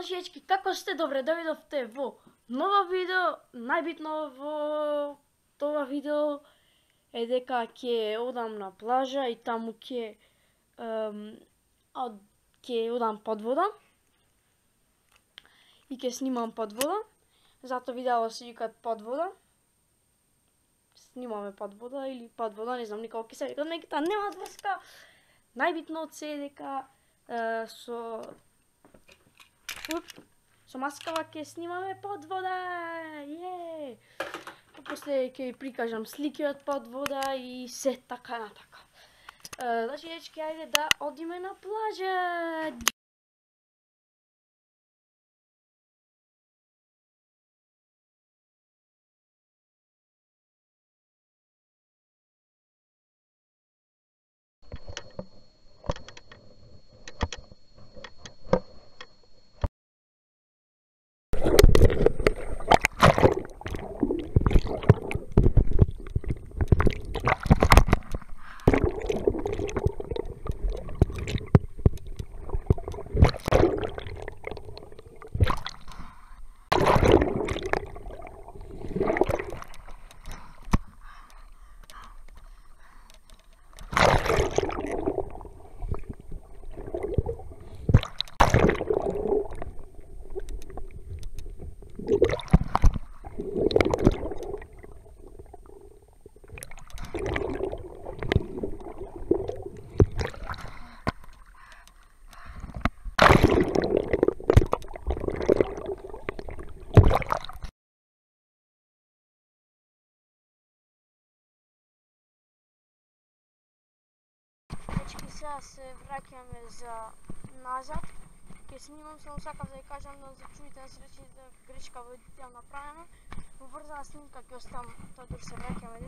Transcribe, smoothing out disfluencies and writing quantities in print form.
Жечки, како сте? Добре дојдовте во ново видео. Најбитно во тоа видео е дека ќе одам на плажа и таму ќе одам под вода и ќе снимам под вода. Зато видео се викат под вода. Снимаме под вода или под вода, не знам никако ќе се викат, меѓутоа нема врска. Најбитно е дека со маскава ќе снимаме под вода. После ќе ви прикажам слики од под вода и се така натака. Значи, дечки, ајде да одиме на плажа. Дечки, сега се враќаме за назад. Ќе снимам, само сакав да ја кажам да се чуете на грешка во едитија направена. Во врзана снимка ќе оставам тоа док се враќаме.